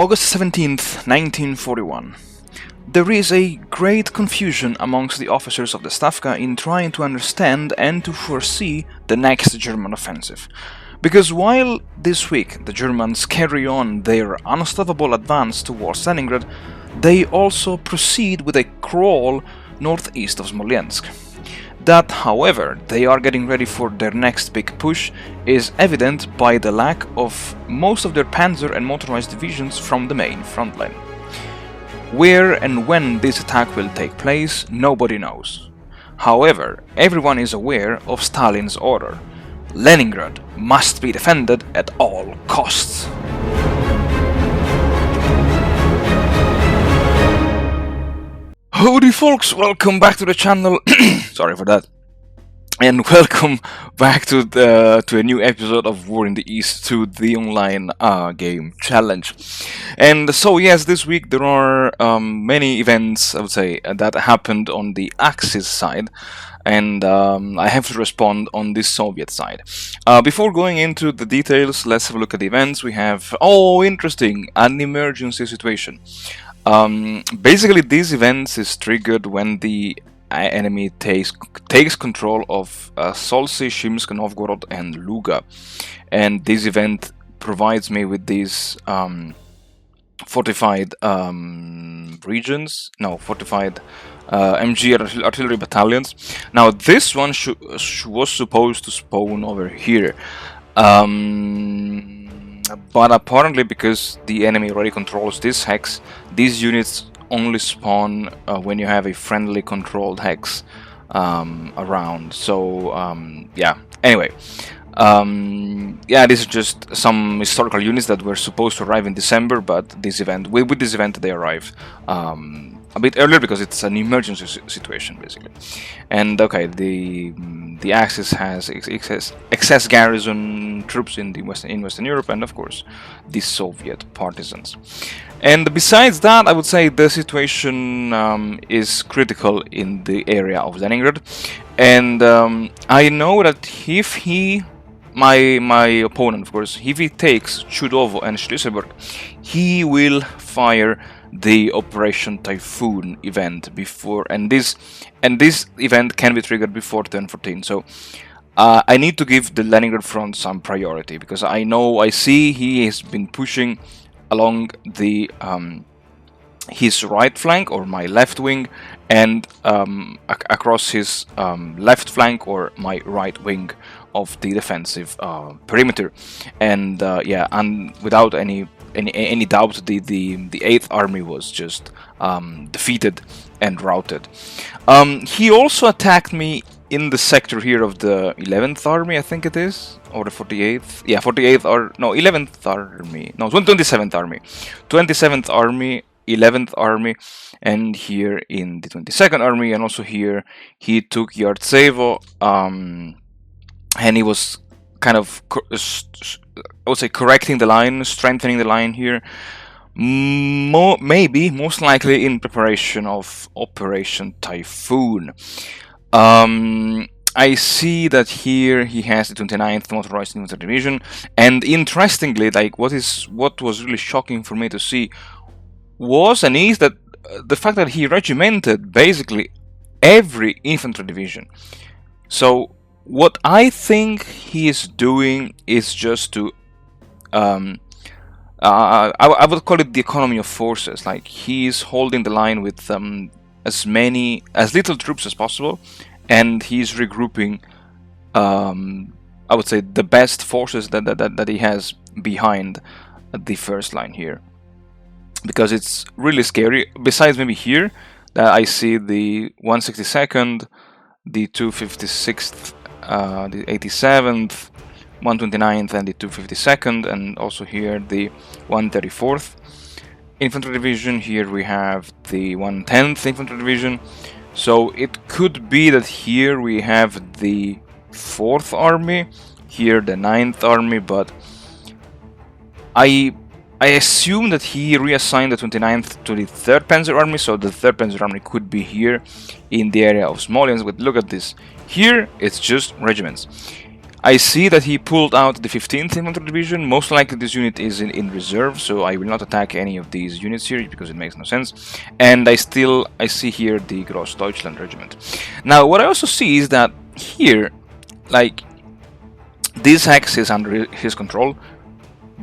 August 17th, 1941. There is a great confusion amongst the officers of the Stavka in trying to understand and to foresee the next German offensive. Because while this week the Germans carry on their unstoppable advance towards Leningrad, they also proceed with a crawl northeast of Smolensk. That, however, they are getting ready for their next big push is evident by the lack of most of their panzer and motorized divisions from the main front line. Where and when this attack will take place, nobody knows. However, everyone is aware of Stalin's order: Leningrad must be defended at all costs. Howdy folks, welcome back to the channel, sorry for that, and welcome back to a new episode of War in the East 2, the online game challenge. And so yes, this week there are many events, I would say, that happened on the Axis side, and I have to respond on the Soviet side. Before going into the details, let's have a look at the events. We have, oh interesting, an emergency situation. Basically, these events is triggered when the enemy takes control of Solsy, Shimsk, Novgorod, and Luga, and this event provides me with these fortified fortified MG artillery battalions. Now, this one was supposed to spawn over here. But apparently, because the enemy already controls this hex, these units only spawn when you have a friendly controlled hex around. So yeah, anyway, yeah, this is just some historical units that were supposed to arrive in December, but this event, with this event, they arrived a bit earlier because it's an emergency situation, basically. And okay, the Axis has excess garrison troops in Western Europe, and of course the Soviet partisans. And besides that, I would say the situation is critical in the area of Leningrad, and I know that if my opponent, of course, if he takes Chudovo and Schlüsselburg, he will fire the Operation Typhoon event before, and this event can be triggered before 10:14. So I need to give the Leningrad front some priority, because I see he has been pushing along the his right flank, or my left wing, and across his left flank, or my right wing of the defensive perimeter. And yeah, and without any doubt, the 8th Army was just defeated and routed. He also attacked me in the sector here of the 11th Army, I think it is, or the 48th, yeah, 48th, or no, 11th Army, no, 27th Army, 27th Army, 11th Army, and here in the 22nd Army, and also here he took Yartsevo, and he was kind of, I would say, correcting the line, strengthening the line here, most likely in preparation of Operation Typhoon. I see that here he has the 29th Motorized Infantry Division, and interestingly, like what was really shocking for me to see was and is that the fact that he regimented basically every infantry division. So what I think he is doing is just to I would call it the economy of forces. Like, he is holding the line with as little troops as possible, and he's regrouping I would say the best forces that he has behind the first line here, because it's really scary. Besides maybe here that I see the 162nd, the 256th, the 87th, 129th, and the 252nd, and also here the 134th Infantry Division. Here we have the 110th Infantry Division. So it could be that here we have the 4th Army, here the 9th Army, but I assume that he reassigned the 29th to the 3rd Panzer Army, so the 3rd Panzer Army could be here in the area of Smolensk. But look at this. Here it's just regiments. I see that he pulled out the 15th Infantry Division. Most likely this unit is in reserve, so I will not attack any of these units here because it makes no sense. And I see here the Grossdeutschland Regiment. Now what I also see is that here, like, this hex is under his control,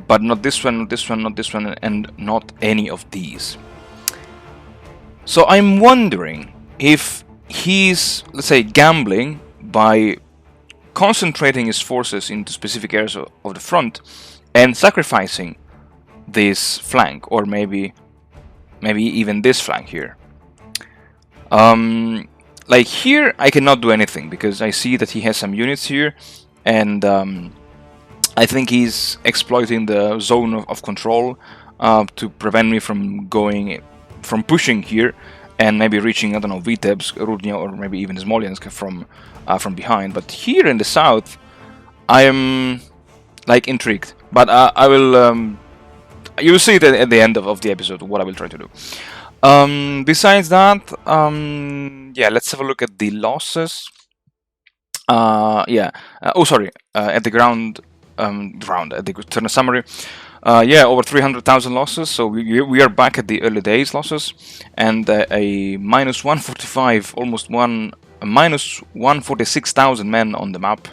but not this one, not this one, not this one, and not any of these. So I'm wondering if he's, let's say, gambling by concentrating his forces into specific areas of the front and sacrificing this flank, or maybe even this flank here. Like here I cannot do anything because I see that he has some units here, and I think he's exploiting the zone of control to prevent me from pushing here and maybe reaching, I don't know, Vitebsk, Rudnya, or maybe even Smolensk from behind. But here in the south, I am like intrigued. But I will, you will see it at the end of the episode what I will try to do. Besides that, yeah, let's have a look at the losses. Yeah. Oh, sorry. At the ground, at the turn summary. Yeah, over 300,000 losses, so we are back at the early days losses, and a minus 145, minus 146,000 men on the map,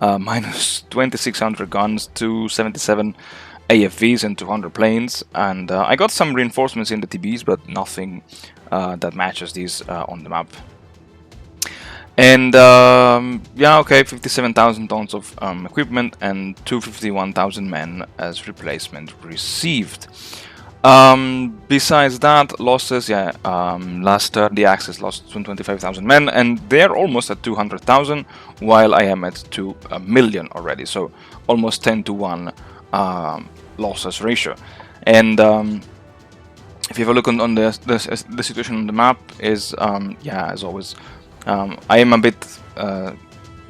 minus 2,600 guns, 277 AFVs and 200 planes, and I got some reinforcements in the TBs, but nothing that matches these on the map. And yeah, okay, 57,000 tons of equipment and 251,000 men as replacement received. Besides that, losses, yeah, last turn the Axis lost 25,000 men, and they're almost at 200,000, while I am at 2 million already, so almost 10 to 1 losses ratio. And if you have a look on the situation on the map, is yeah, as always, I am a bit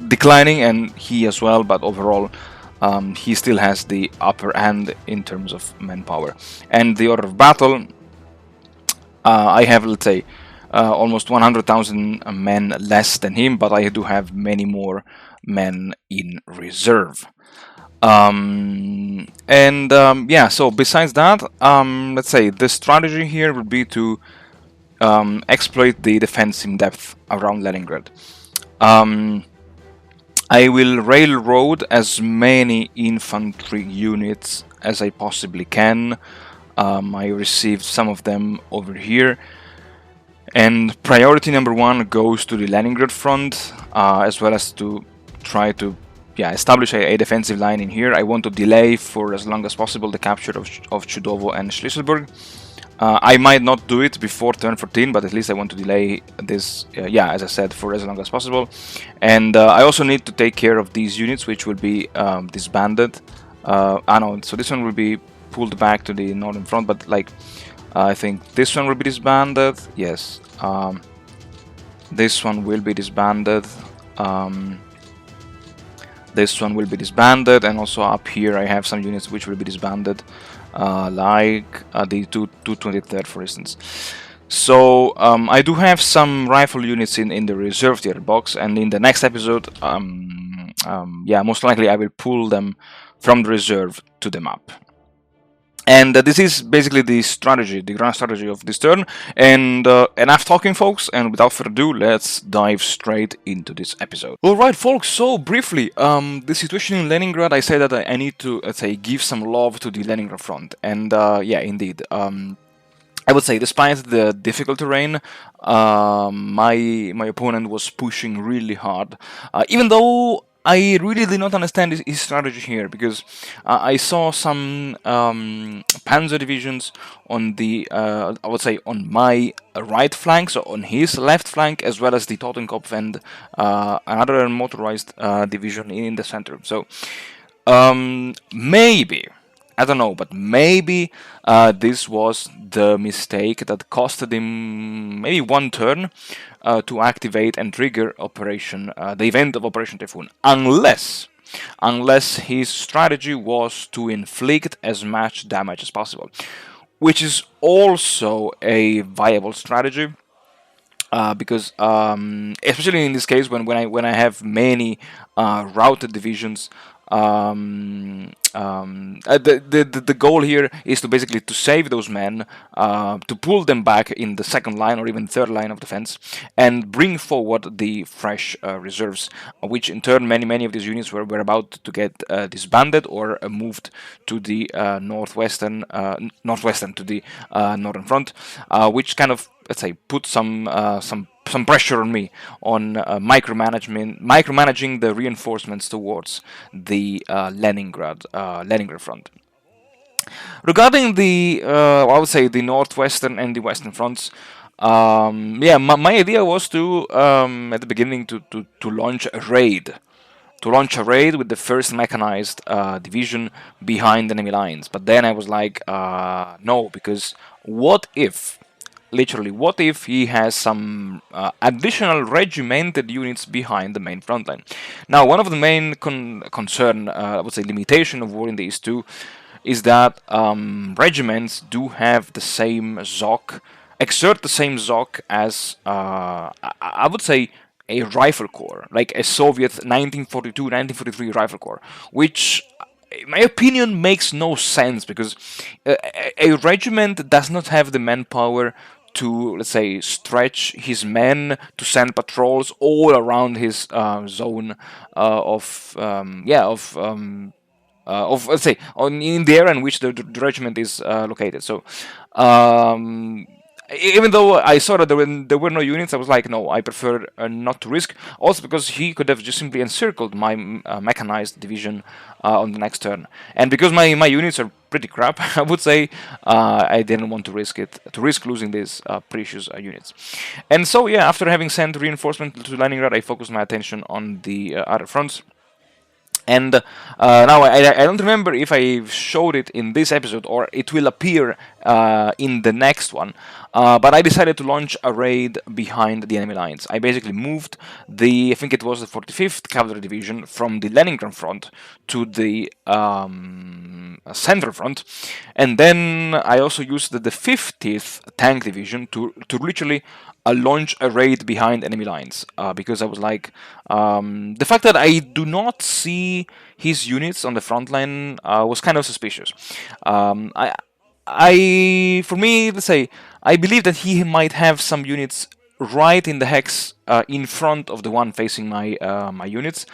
declining, and he as well, but overall he still has the upper hand in terms of manpower. And the order of battle, I have, let's say, almost 100,000 men less than him, but I do have many more men in reserve. Yeah, so besides that, let's say the strategy here would be to exploit the defense in depth around Leningrad. I will railroad as many infantry units as I possibly can. I received some of them over here, and priority number 1 goes to the Leningrad front, as well as to try to establish a defensive line in here. I want to delay for as long as possible the capture of Chudovo and Schlisselburg. I might not do it before turn 14, but at least I want to delay this, yeah, as I said, for as long as possible. And I also need to take care of these units, which will be disbanded. No, so this one will be pulled back to the northern front, but like, I think this one will be disbanded. Yes, this one will be disbanded. This one will be disbanded, and also up here I have some units which will be disbanded, like the 223rd, for instance. So I do have some rifle units in the reserve tier box, and in the next episode, yeah, most likely I will pull them from the reserve to the map. And this is basically the strategy, the grand strategy of this turn. And enough talking, folks, and without further ado, let's dive straight into this episode. Alright, folks, so briefly, the situation in Leningrad, I said that I need to, let's say, give some love to the Leningrad front. And yeah, indeed, I would say, despite the difficult terrain, my opponent was pushing really hard, even though I really did not understand his strategy here, because I saw some panzer divisions on the, I would say, on my right flank, so on his left flank, as well as the Totenkopf and another motorized division in the center. So maybe, I don't know, but maybe this was the mistake that costed him maybe one turn to activate and trigger Operation, the event of Operation Typhoon, unless his strategy was to inflict as much damage as possible, which is also a viable strategy. because especially in this case when I have many routed divisions, the goal here is to basically to save those men, to pull them back in the second line or even third line of defense, and bring forward the fresh reserves, which in turn many of these units were about to get disbanded or moved to the northwestern to the northern front, which kind of, let's say, put some pressure on me on micromanaging the reinforcements towards the Leningrad front. Regarding the, I would say, the northwestern and the western fronts, yeah, my idea was to at the beginning to launch a raid. To launch a raid with the first mechanized division behind enemy lines. But then I was like, no, because what if, literally, what if he has some additional regimented units behind the main front line? Now, one of the main concern, I would say, limitation of War in the East 2 is that regiments do have the same ZOC, exert the same ZOC as, I would say, a rifle corps, like a Soviet 1942, 1943 rifle corps, which, in my opinion, makes no sense, because a regiment does not have the manpower to, let's say, stretch his men to send patrols all around his zone of, let's say, in the area in which the regiment is located. So even though I saw that there were no units, I was like, no, I prefer not to risk. Also because he could have just simply encircled my mechanized division on the next turn, and because my units are pretty crap, I would say I didn't want to risk losing these precious units. And so yeah, after having sent reinforcement to Leningrad, I focused my attention on the other fronts. And now I don't remember if I showed it in this episode or it will appear in the next one, but I decided to launch a raid behind the enemy lines. I basically moved I think it was the 45th Cavalry Division from the Leningrad front to the central front, and then I also used the 50th Tank Division to literally launch a raid behind enemy lines, because I was like, the fact that I do not see his units on the front line was kind of suspicious. For me, let's say, I believe that he might have some units right in the hex in front of the one facing my units.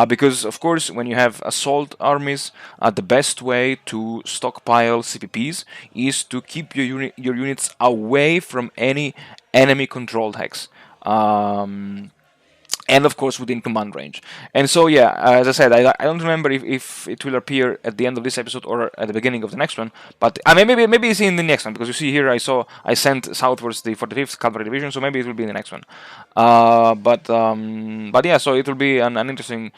Because, of course, when you have assault armies, the best way to stockpile CPPs is to keep your units away from any enemy-controlled hex. And of course within command range. And so yeah, as I said, I don't remember if it will appear at the end of this episode or at the beginning of the next one, but maybe it's in the next one, because you see here I sent southwards the 45th Cavalry Division, so maybe it will be in the next one. But yeah, so it will be an interesting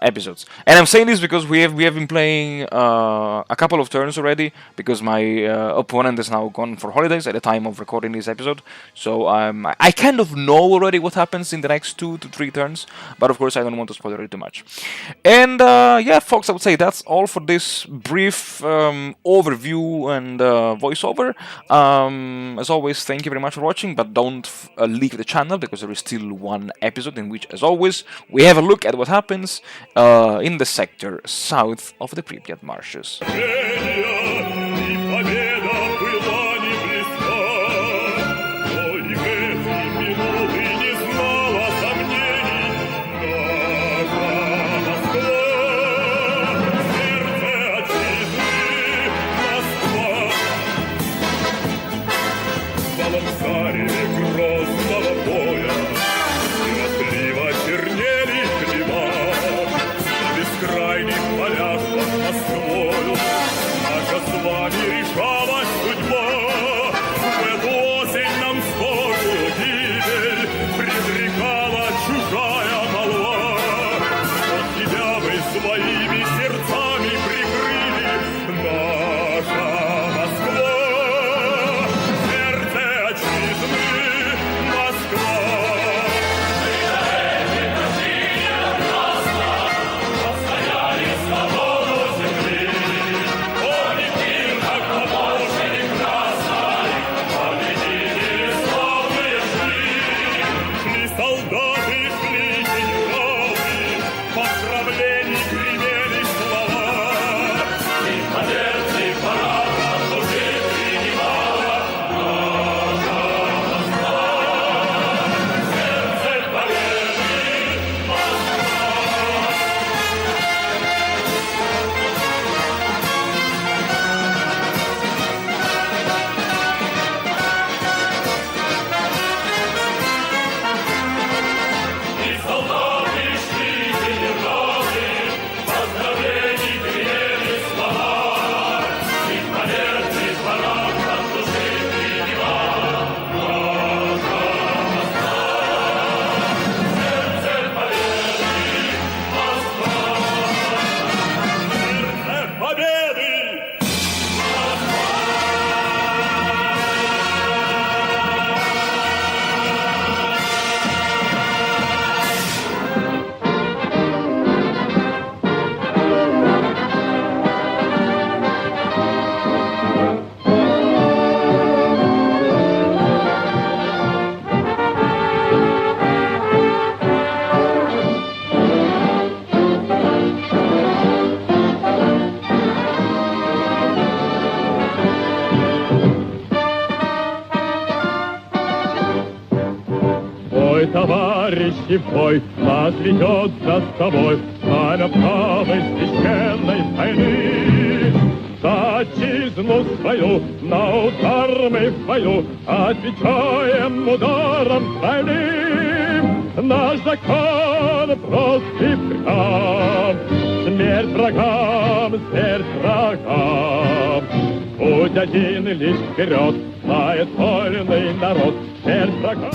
episodes. And I'm saying this because we have been playing a couple of turns already, because my opponent is now gone for holidays at the time of recording this episode. So I kind of know already what happens in the next 2 to 3 turns, but of course I don't want to spoil it too much. And yeah, folks, I would say that's all for this brief overview and voiceover. As always, thank you very much for watching, but don't leave the channel, because there is still one episode in which, as always, we have a look at what happens in the sector south of the Pripyat marshes. Крайних полях под Москвою товарищи, в бой, нас ведет за собой знамя правой священной войны. За отчизну свою на удар мы в бою отвечаем ударом стальным. Наш закон прост и прям, смерть врагам, смерть врагам. Путь один лишь вперед, знает вольный народ, смерть врагам.